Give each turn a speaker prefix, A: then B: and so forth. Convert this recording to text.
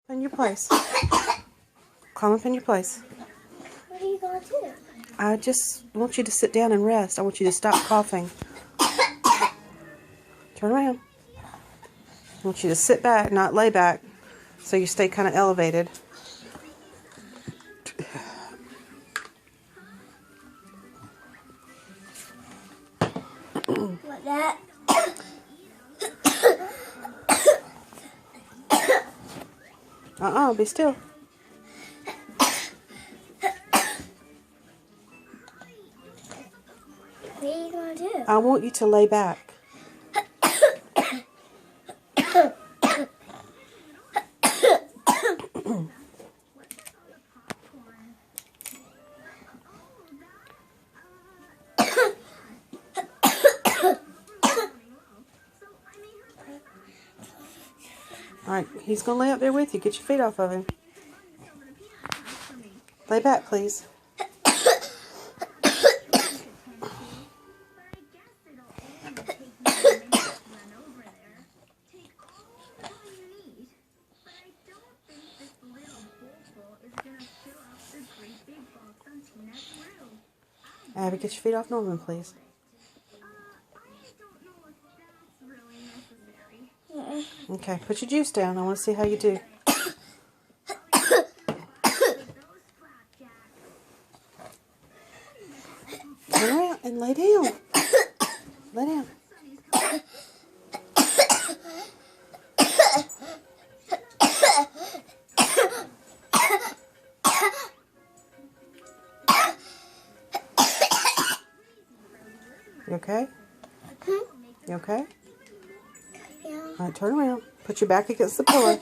A: In your place. Climb up in your place.
B: What are you going to do?
A: I just want you to sit down and rest. I want you to stop coughing. Turn around. I want you to sit back, not lay back, so you stay kind of elevated.
B: Like that?
A: Be still.
B: What are you going to do?
A: I want you to lay back. Alright, he's going to lay up there with you. Get your feet off of him. Lay back, please. Abby, get your feet off Norman, please. Okay, put your juice down. I want to see how you do. Turn around and lay down. Lay down. You okay? You okay?
B: Yeah.
A: All right, turn around. Put your back against the pillow.